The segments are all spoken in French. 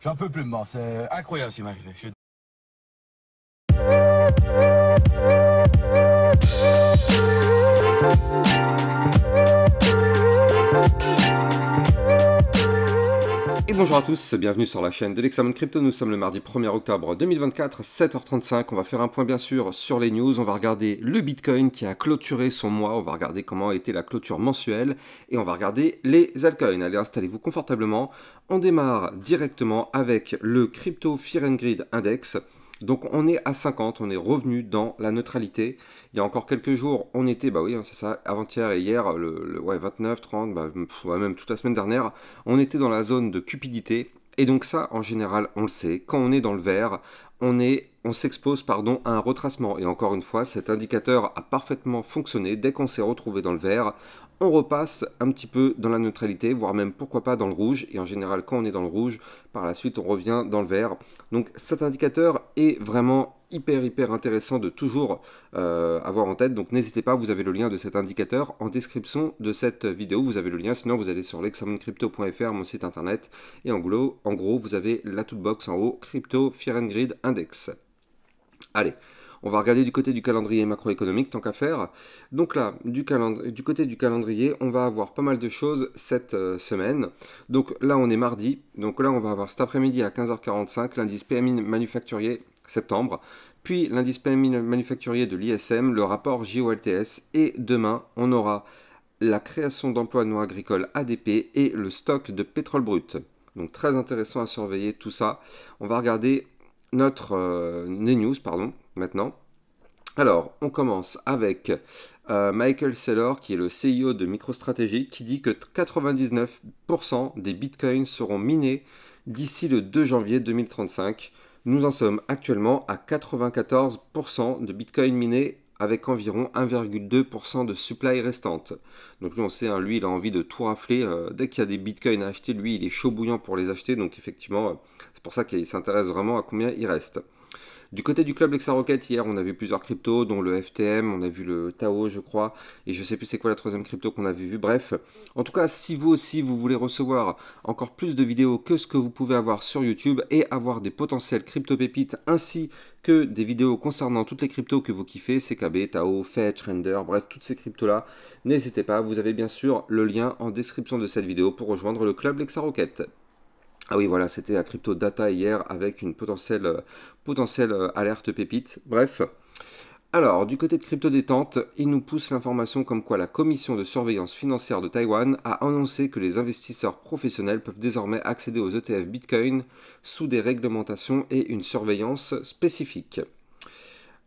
J'en peux plus de moi, c'est incroyable ce qui m'est arrivé. Et bonjour à tous, bienvenue sur la chaîne de l'Hexamon Crypto. Nous sommes le mardi 1er octobre 2024, 7h35. On va faire un point bien sûr sur les news. On va regarder le Bitcoin qui a clôturé son mois. On va regarder comment a été la clôture mensuelle. Et on va regarder les altcoins. Allez, installez-vous confortablement. On démarre directement avec le Crypto Fear and Greed Index. Donc on est à 50, on est revenu dans la neutralité. Il y a encore quelques jours, on était, bah oui, hein, c'est ça, avant-hier et hier, ouais, 29, 30, ouais, même toute la semaine dernière, on était dans la zone de cupidité. Et donc ça, en général, on le sait, quand on est dans le vert, on s'expose pardon, à un retracement. Et encore une fois, cet indicateur a parfaitement fonctionné. Dès qu'on s'est retrouvé dans le vert, on repasse un petit peu dans la neutralité, voire même pourquoi pas dans le rouge. Et en général, quand on est dans le rouge, par la suite, on revient dans le vert. Donc cet indicateur est vraiment hyper intéressant de toujours avoir en tête. Donc n'hésitez pas, vous avez le lien de cet indicateur en description de cette vidéo. Vous avez le lien, sinon vous allez sur lexamoncrypto.fr, mon site internet. Et en gros, vous avez la toute box en haut, Crypto Fear and Greed Index. Allez, on va regarder du côté du calendrier macroéconomique, tant qu'à faire. Donc là, du côté du calendrier, on va avoir pas mal de choses cette semaine. Donc là, on est mardi. Donc là, on va avoir cet après-midi à 15h45 l'indice PMI manufacturier septembre. Puis l'indice PMI manufacturier de l'ISM, le rapport JOLTS. Et demain, on aura la création d'emplois non agricoles ADP et le stock de pétrole brut. Donc très intéressant à surveiller tout ça. On va regarder les news, maintenant. Alors, on commence avec Michael Saylor, qui est le CEO de MicroStrategy, qui dit que 99% des bitcoins seront minés d'ici le 2 janvier 2035. Nous en sommes actuellement à 94% de bitcoins minés avec environ 1,2% de supply restante. Donc lui, on sait, hein, lui, il a envie de tout rafler. Dès qu'il y a des bitcoins à acheter, lui, il est chaud bouillant pour les acheter. Donc effectivement, c'est pour ça qu'il s'intéresse vraiment à combien il reste. Du côté du club LexaRocket, hier, on a vu plusieurs cryptos, dont le FTM, on a vu le Tao, je crois, et je sais plus c'est quoi la troisième crypto qu'on avait vu. Bref, en tout cas, si vous aussi, vous voulez recevoir encore plus de vidéos que ce que vous pouvez avoir sur YouTube et avoir des potentiels crypto-pépites ainsi que des vidéos concernant toutes les cryptos que vous kiffez, CKB, Tao, Fetch, Render, bref, toutes ces cryptos-là, n'hésitez pas, vous avez bien sûr le lien en description de cette vidéo pour rejoindre le club LexaRocket. Ah oui, voilà, c'était la crypto data hier avec une potentielle alerte pépite. Bref. Alors, du côté de crypto détente, il nous pousse l'information comme quoi la commission de surveillance financière de Taïwan a annoncé que les investisseurs professionnels peuvent désormais accéder aux ETF Bitcoin sous des réglementations et une surveillance spécifique.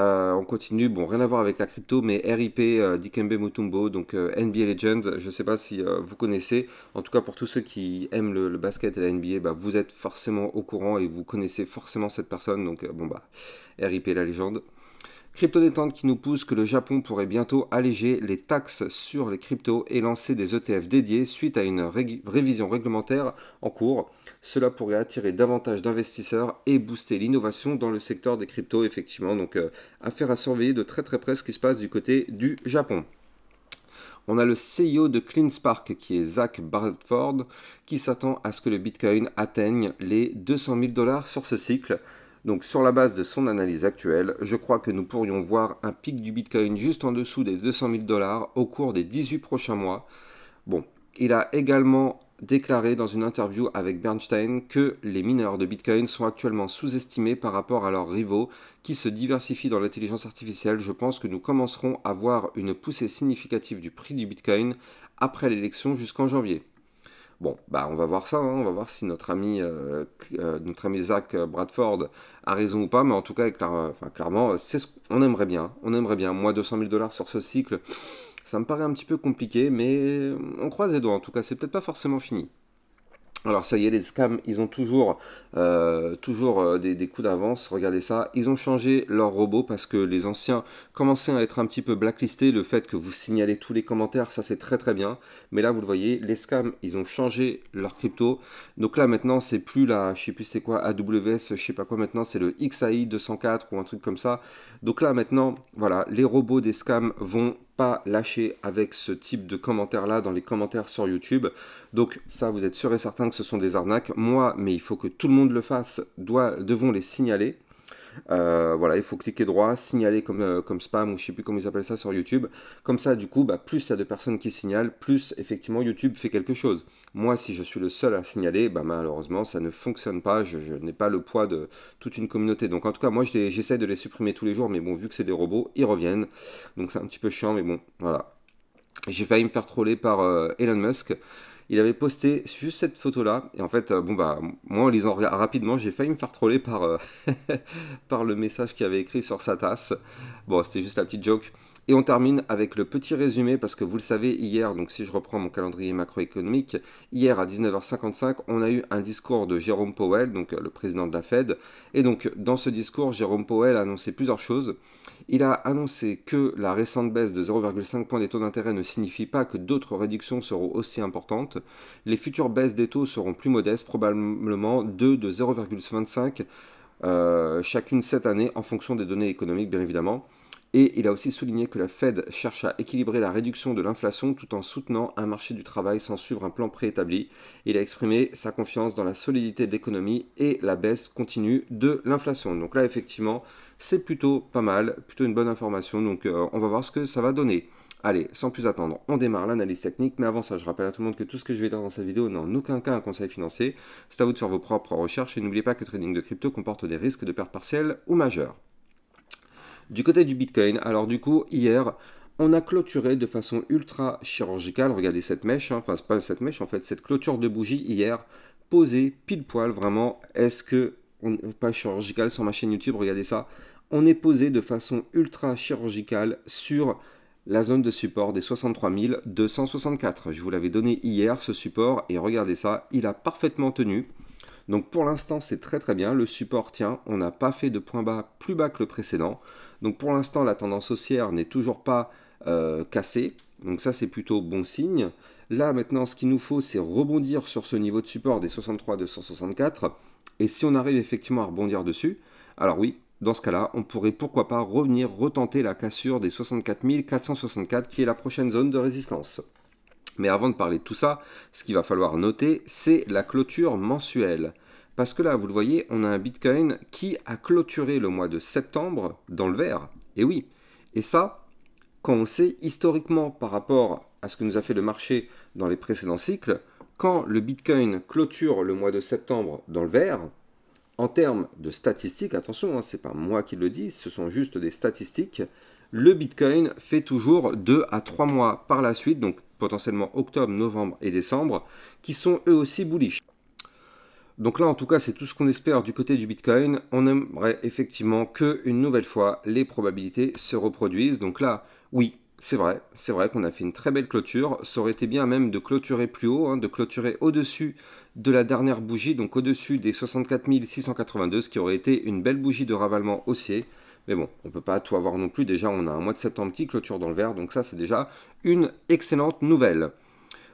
On continue, bon, rien à voir avec la crypto, mais RIP Dikembe Mutombo, donc NBA Legend, je ne sais pas si vous connaissez, en tout cas pour tous ceux qui aiment le basket et la NBA, bah, vous êtes forcément au courant et vous connaissez forcément cette personne, donc bon bah, RIP la légende. Crypto détente qui nous pousse que le Japon pourrait bientôt alléger les taxes sur les cryptos et lancer des ETF dédiés suite à une révision réglementaire en cours. Cela pourrait attirer davantage d'investisseurs et booster l'innovation dans le secteur des cryptos, effectivement. Donc, affaire à surveiller de très près ce qui se passe du côté du Japon. On a le CEO de CleanSpark qui est Zach Bradford qui s'attend à ce que le Bitcoin atteigne les 200 000 $ sur ce cycle. Donc sur la base de son analyse actuelle, je crois que nous pourrions voir un pic du Bitcoin juste en dessous des 200 000 $ au cours des 18 prochains mois. Bon, il a également déclaré dans une interview avec Bernstein que les mineurs de Bitcoin sont actuellement sous-estimés par rapport à leurs rivaux qui se diversifient dans l'intelligence artificielle. Je pense que nous commencerons à voir une poussée significative du prix du Bitcoin après l'élection jusqu'en janvier. Bon, bah on va voir ça, hein. On va voir si notre ami Zach Bradford a raison ou pas, mais en tout cas, clairement, on aimerait bien. Moi, 200 000 $ sur ce cycle, ça me paraît un petit peu compliqué, mais on croise les doigts, en tout cas, c'est peut-être pas forcément fini. Alors ça y est, les scams, ils ont toujours des coups d'avance, regardez ça. Ils ont changé leur robot parce que les anciens commençaient à être un petit peu blacklistés. Le fait que vous signalez tous les commentaires, ça c'est très bien. Mais là, vous le voyez, les scams, ils ont changé leur crypto. Donc là, maintenant, c'est plus la, je sais plus c'était quoi, AWS, je sais pas quoi maintenant, c'est le XAI 204 ou un truc comme ça. Donc là, maintenant, voilà, les robots des scams vont pas lâcher avec ce type de commentaires-là dans les commentaires sur YouTube. Donc ça, vous êtes sûr et certain que ce sont des arnaques. Moi, mais il faut que tout le monde le fasse, devons les signaler. Voilà, il faut cliquer droit, signaler comme spam ou je sais plus comment ils appellent ça sur YouTube. Comme ça, du coup, plus il y a de personnes qui signalent, plus effectivement YouTube fait quelque chose. Moi, si je suis le seul à signaler, malheureusement, ça ne fonctionne pas. Je n'ai pas le poids de toute une communauté. Donc en tout cas, moi, j'essaie de les supprimer tous les jours, mais bon, vu que c'est des robots, ils reviennent. Donc c'est un petit peu chiant, mais bon, voilà. J'ai failli me faire troller par Elon Musk. Il avait posté juste cette photo-là. Et en fait, moi, en lisant rapidement, j'ai failli me faire troller par, par le message qu'il avait écrit sur sa tasse. Bon, c'était juste la petite joke. Et on termine avec le petit résumé, parce que vous le savez, hier, donc si je reprends mon calendrier macroéconomique, hier à 19h55, on a eu un discours de Jérôme Powell, donc le président de la Fed. Et donc, dans ce discours, Jérôme Powell a annoncé plusieurs choses. Il a annoncé que la récente baisse de 0,5 points des taux d'intérêt ne signifie pas que d'autres réductions seront aussi importantes. Les futures baisses des taux seront plus modestes, probablement 2 de 0,25 chacune cette année, en fonction des données économiques, bien évidemment. Et il a aussi souligné que la Fed cherche à équilibrer la réduction de l'inflation tout en soutenant un marché du travail sans suivre un plan préétabli. Il a exprimé sa confiance dans la solidité de l'économie et la baisse continue de l'inflation. Donc là, effectivement, c'est plutôt pas mal, plutôt une bonne information. Donc on va voir ce que ça va donner. Allez, sans plus attendre, on démarre l'analyse technique. Mais avant ça, je rappelle à tout le monde que tout ce que je vais dire dans cette vidéo n'est en aucun cas un conseil financier. C'est à vous de faire vos propres recherches et n'oubliez pas que le trading de crypto comporte des risques de pertes partielles ou majeures. Du côté du Bitcoin, alors du coup, hier, on a clôturé de façon ultra chirurgicale, regardez cette mèche, enfin c'est pas cette mèche en fait, cette clôture de bougie hier, posée pile poil, vraiment, est-ce que, pas chirurgical sur ma chaîne YouTube, regardez ça, on est posé de façon ultra chirurgicale sur la zone de support des 63 264. Je vous l'avais donné hier ce support et regardez ça, il a parfaitement tenu. Donc pour l'instant, c'est très très bien. Le support tient. On n'a pas fait de point bas plus bas que le précédent. Donc pour l'instant, la tendance haussière n'est toujours pas cassée. Donc ça, c'est plutôt bon signe. Là, maintenant, ce qu'il nous faut, c'est rebondir sur ce niveau de support des 63 264. Et si on arrive effectivement à rebondir dessus, alors oui, dans ce cas-là, on pourrait pourquoi pas revenir retenter la cassure des 64 464 qui est la prochaine zone de résistance. Mais avant de parler de tout ça, ce qu'il va falloir noter, c'est la clôture mensuelle. Parce que là, vous le voyez, on a un Bitcoin qui a clôturé le mois de septembre dans le vert. Et oui, et ça, quand on le sait historiquement par rapport à ce que nous a fait le marché dans les précédents cycles, quand le Bitcoin clôture le mois de septembre dans le vert, en termes de statistiques, attention, ce n'est pas moi qui le dis, ce sont juste des statistiques, le Bitcoin fait toujours 2 à 3 mois par la suite, donc potentiellement octobre, novembre et décembre, qui sont eux aussi bullish. Donc là, en tout cas, c'est tout ce qu'on espère du côté du Bitcoin. On aimerait effectivement que, une nouvelle fois, les probabilités se reproduisent. Donc là, oui, c'est vrai qu'on a fait une très belle clôture. Ça aurait été bien même de clôturer plus haut, de clôturer au-dessus de la dernière bougie, donc au-dessus des 64 682, ce qui aurait été une belle bougie de ravalement haussier. Mais bon, on ne peut pas tout avoir non plus. Déjà, on a un mois de septembre qui clôture dans le vert, donc ça, c'est déjà une excellente nouvelle.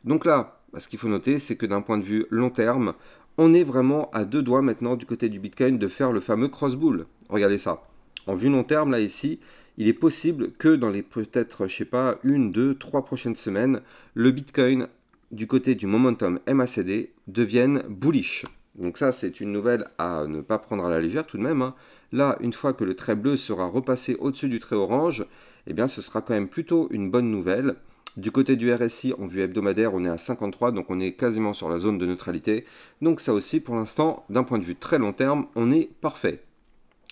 Donc là, ce qu'il faut noter, c'est que d'un point de vue long terme, on est vraiment à deux doigts maintenant du côté du Bitcoin de faire le fameux cross-bull. Regardez ça. En vue long terme, là, ici, il est possible que dans les peut-être, je sais pas, 1, 2, 3 prochaines semaines, le Bitcoin, du côté du momentum MACD, devienne bullish. Donc ça, c'est une nouvelle à ne pas prendre à la légère tout de même. Là, une fois que le trait bleu sera repassé au-dessus du trait orange, eh bien, ce sera quand même plutôt une bonne nouvelle. Du côté du RSI, en vue hebdomadaire, on est à 53, donc on est quasiment sur la zone de neutralité. Donc ça aussi, pour l'instant, d'un point de vue très long terme, on est parfait.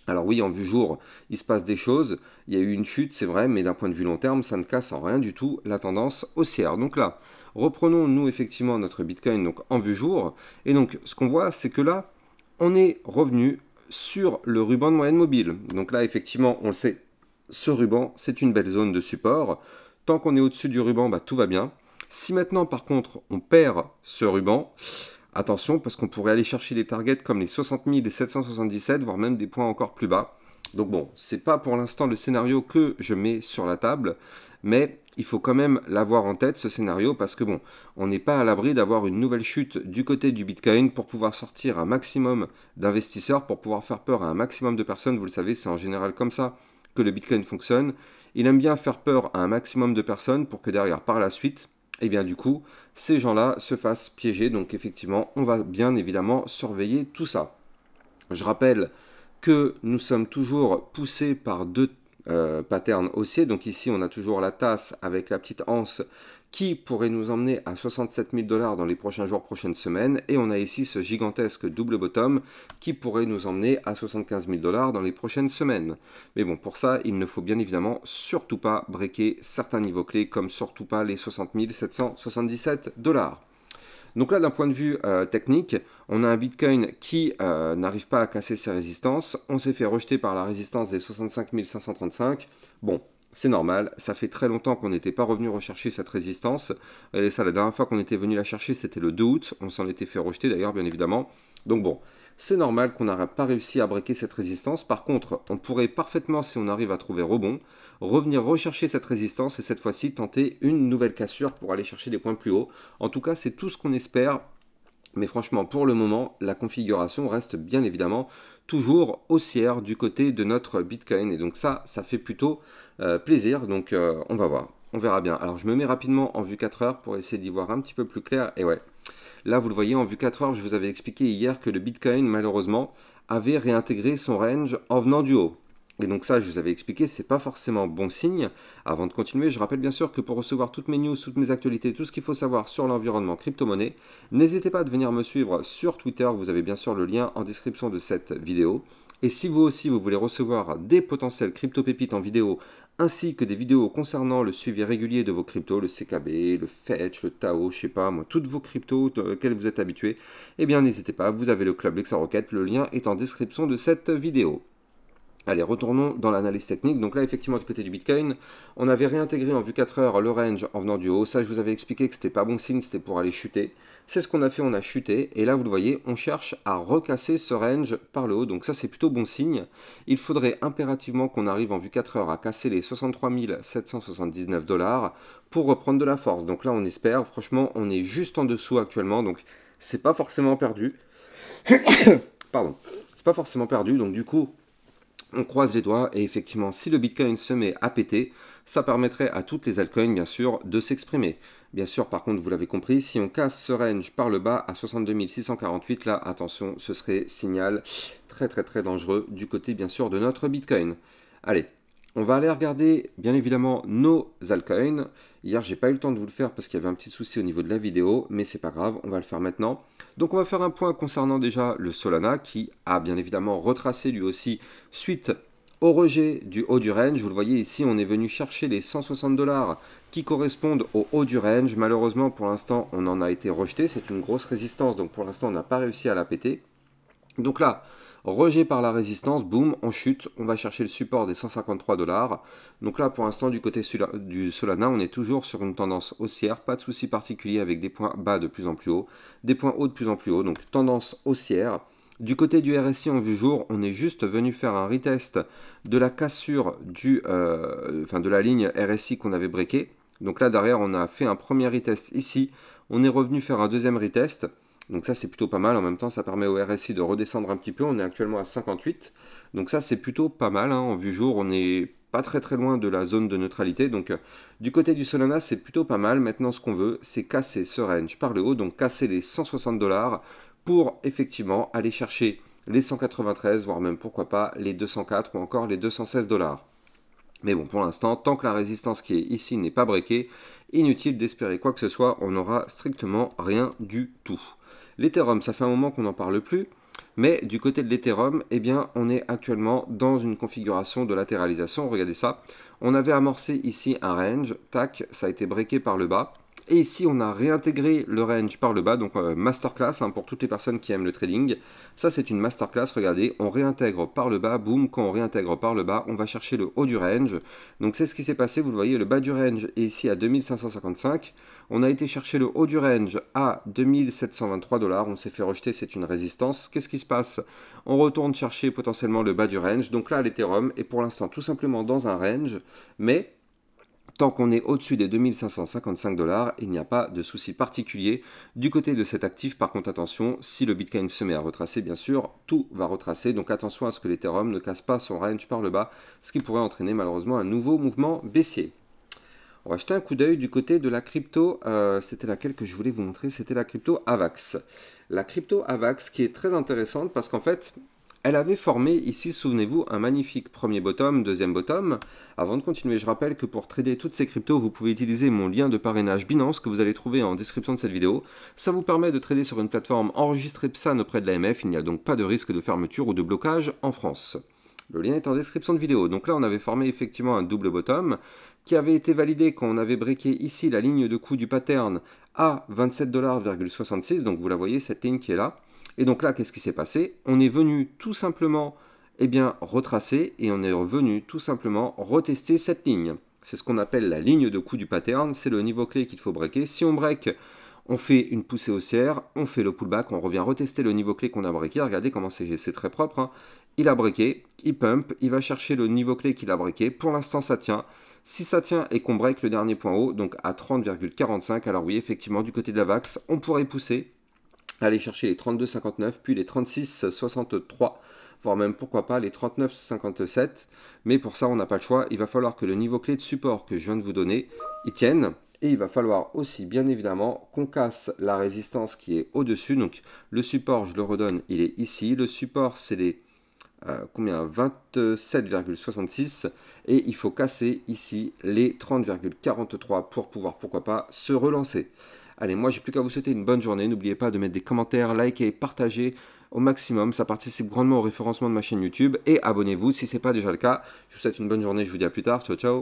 Alors oui, en vue jour, il se passe des choses. Il y a eu une chute, c'est vrai, mais d'un point de vue long terme, ça ne casse en rien du tout la tendance haussière. Donc là, reprenons nous effectivement notre Bitcoin donc en vue jour. Et donc, ce qu'on voit, c'est que là, on est revenu sur le ruban de moyenne mobile. Donc là, effectivement, on le sait, ce ruban, c'est une belle zone de support. Tant qu'on est au-dessus du ruban, tout va bien. Si maintenant, par contre, on perd ce ruban, attention, parce qu'on pourrait aller chercher des targets comme les 60 777, voire même des points encore plus bas. Donc bon, c'est pas pour l'instant le scénario que je mets sur la table, mais il faut quand même l'avoir en tête, ce scénario, parce que bon, on n'est pas à l'abri d'avoir une nouvelle chute du côté du Bitcoin pour pouvoir sortir un maximum d'investisseurs, pour pouvoir faire peur à un maximum de personnes. Vous le savez, c'est en général comme ça que le Bitcoin fonctionne. Il aime bien faire peur à un maximum de personnes pour que derrière, par la suite, et bien du coup, ces gens-là se fassent piéger. Donc effectivement, on va bien évidemment surveiller tout ça. Je rappelle que nous sommes toujours poussés par deux patterns haussiers. Donc ici, on a toujours la tasse avec la petite anse qui pourrait nous emmener à 67 000 $ dans les prochains jours, prochaines semaines. Et on a ici ce gigantesque double bottom qui pourrait nous emmener à 75 000 $ dans les prochaines semaines. Mais bon, pour ça, il ne faut bien évidemment surtout pas breaker certains niveaux clés, comme surtout pas les 60 777 $. Donc là, d'un point de vue technique, on a un Bitcoin qui n'arrive pas à casser ses résistances. On s'est fait rejeter par la résistance des 65 535. Bon, c'est normal, ça fait très longtemps qu'on n'était pas revenu rechercher cette résistance. Et ça, la dernière fois qu'on était venu la chercher, c'était le 2 août. On s'en était fait rejeter d'ailleurs, bien évidemment. Donc bon, c'est normal qu'on n'aurait pas réussi à breaker cette résistance. Par contre, on pourrait parfaitement, si on arrive à trouver rebond, revenir rechercher cette résistance et cette fois-ci tenter une nouvelle cassure pour aller chercher des points plus hauts. En tout cas, c'est tout ce qu'on espère. Mais franchement, pour le moment, la configuration reste bien évidemment toujours haussière du côté de notre Bitcoin. Et donc ça fait plutôt plaisir. Donc on va voir, on verra bien. Alors je me mets rapidement en vue 4 heures pour essayer d'y voir un petit peu plus clair. Et ouais, là vous le voyez en vue 4 heures, je vous avais expliqué hier que le Bitcoin malheureusement avait réintégré son range en venant du haut. Et donc ça, je vous avais expliqué, c'est pas forcément bon signe. Avant de continuer, je rappelle bien sûr que pour recevoir toutes mes news, toutes mes actualités, tout ce qu'il faut savoir sur l'environnement crypto-monnaie, n'hésitez pas à venir me suivre sur Twitter. Vous avez bien sûr le lien en description de cette vidéo. Et si vous aussi, vous voulez recevoir des potentiels crypto-pépites en vidéo, ainsi que des vidéos concernant le suivi régulier de vos cryptos, le CKB, le Fetch, le Tao, je sais pas moi, toutes vos cryptos auxquelles vous êtes habitués, eh bien n'hésitez pas, vous avez le club LexaRocket, le lien est en description de cette vidéo. Allez, retournons dans l'analyse technique. Donc là, effectivement, du côté du Bitcoin, on avait réintégré en vue 4 heures le range en venant du haut. Ça, je vous avais expliqué que c'était pas bon signe, c'était pour aller chuter. C'est ce qu'on a fait, on a chuté. Et là, vous le voyez, on cherche à recasser ce range par le haut. Donc ça, c'est plutôt bon signe. Il faudrait impérativement qu'on arrive en vue 4 heures à casser les 63 779 $ pour reprendre de la force. Donc là, on espère. Franchement, on est juste en dessous actuellement. Donc, c'est pas forcément perdu. Pardon. C'est pas forcément perdu. Donc du coup, on croise les doigts et effectivement, si le Bitcoin se met à péter, ça permettrait à toutes les altcoins, bien sûr, de s'exprimer. Bien sûr, par contre, vous l'avez compris, si on casse ce range par le bas à 62 648, là, attention, ce serait signal très dangereux du côté, bien sûr, de notre Bitcoin. Allez, on va aller regarder, bien évidemment, nos altcoins. Hier, j'ai pas eu le temps de vous le faire parce qu'il y avait un petit souci au niveau de la vidéo, mais c'est pas grave, on va le faire maintenant. Donc, on va faire un point concernant déjà le Solana qui a bien évidemment retracé lui aussi suite au rejet du haut du range. Vous le voyez ici, on est venu chercher les 160 $ qui correspondent au haut du range. Malheureusement, pour l'instant, on en a été rejeté. C'est une grosse résistance, donc pour l'instant, on n'a pas réussi à la péter. Donc là, rejet par la résistance, boum, on chute, on va chercher le support des 153 $. Donc là, pour l'instant, du côté du Solana, on est toujours sur une tendance haussière, pas de souci particulier avec des points bas de plus en plus haut, des points hauts de plus en plus haut, donc tendance haussière. Du côté du RSI en vue jour, on est juste venu faire un retest de la cassure de la ligne RSI qu'on avait breaké. Donc là, derrière, on a fait un premier retest ici, on est revenu faire un deuxième retest. Donc ça, c'est plutôt pas mal. En même temps, ça permet au RSI de redescendre un petit peu. On est actuellement à 58. Donc ça, c'est plutôt pas mal. En vue jour, on n'est pas très loin de la zone de neutralité. Donc du côté du Solana, c'est plutôt pas mal. Maintenant, ce qu'on veut, c'est casser ce range par le haut. Donc casser les 160 $ pour effectivement aller chercher les 193, voire même pourquoi pas les 204 ou encore les 216 $. Mais bon, pour l'instant, tant que la résistance qui est ici n'est pas breakée, inutile d'espérer quoi que ce soit. On n'aura strictement rien du tout. L'Ethereum, ça fait un moment qu'on n'en parle plus, mais du côté de l'Ethereum, eh bien, on est actuellement dans une configuration de latéralisation. Regardez ça, on avait amorcé ici un range, tac, ça a été breaké par le bas. Et ici, on a réintégré le range par le bas, donc masterclass pour toutes les personnes qui aiment le trading. Ça, c'est une masterclass, regardez, on réintègre par le bas, boum, quand on réintègre par le bas, on va chercher le haut du range. Donc c'est ce qui s'est passé, vous le voyez, le bas du range est ici à 2555. On a été chercher le haut du range à 2723 $, on s'est fait rejeter, c'est une résistance. Qu'est-ce qui se passe? On retourne chercher potentiellement le bas du range. Donc là, l'Ethereum est pour l'instant tout simplement dans un range, mais Tant qu'on est au-dessus des 2555 $, il n'y a pas de souci particulier du côté de cet actif. Par contre, attention, si le Bitcoin se met à retracer, bien sûr, tout va retracer. Donc attention à ce que l'Ethereum ne casse pas son range par le bas, ce qui pourrait entraîner malheureusement un nouveau mouvement baissier. On va jeter un coup d'œil du côté de la crypto, c'était laquelle que je voulais vous montrer, c'était la crypto AVAX. La crypto AVAX qui est très intéressante parce qu'en fait, elle avait formé ici, souvenez-vous, un magnifique premier bottom, deuxième bottom. Avant de continuer, je rappelle que pour trader toutes ces cryptos, vous pouvez utiliser mon lien de parrainage Binance que vous allez trouver en description de cette vidéo. Ça vous permet de trader sur une plateforme enregistrée PSAN auprès de l'AMF. Il n'y a donc pas de risque de fermeture ou de blocage en France. Le lien est en description de vidéo. Donc là, on avait formé effectivement un double bottom qui avait été validé quand on avait breaké ici la ligne de coût du pattern à 27,66 $. Donc vous la voyez, cette ligne qui est là. Et donc là, qu'est-ce qui s'est passé? On est venu tout simplement retracer et on est revenu tout simplement retester cette ligne. C'est ce qu'on appelle la ligne de coût du pattern. C'est le niveau clé qu'il faut breaker. Si on break, on fait une poussée haussière, on fait le pullback, on revient retester le niveau clé qu'on a breaké. Regardez comment c'est très propre, hein. Il a breaké, il pump, il va chercher le niveau clé qu'il a breaké. Pour l'instant, ça tient. Si ça tient et qu'on break le dernier point haut, donc à 30,45, alors oui, effectivement, du côté de la VAX, on pourrait pousser, aller chercher les 32,59, puis les 36,63, voire même, pourquoi pas, les 39,57. Mais pour ça, on n'a pas le choix. Il va falloir que le niveau clé de support que je viens de vous donner, il tienne. Et il va falloir aussi, bien évidemment, qu'on casse la résistance qui est au-dessus. Donc, le support, je le redonne, il est ici. Le support, c'est les 27,66 et il faut casser ici les 30,43 pour pouvoir, pourquoi pas, se relancer. Allez, moi, j'ai plus qu'à vous souhaiter une bonne journée. N'oubliez pas de mettre des commentaires, liker, partager au maximum. Ça participe grandement au référencement de ma chaîne YouTube. Et abonnez-vous si ce n'est pas déjà le cas. Je vous souhaite une bonne journée. Je vous dis à plus tard. Ciao, ciao.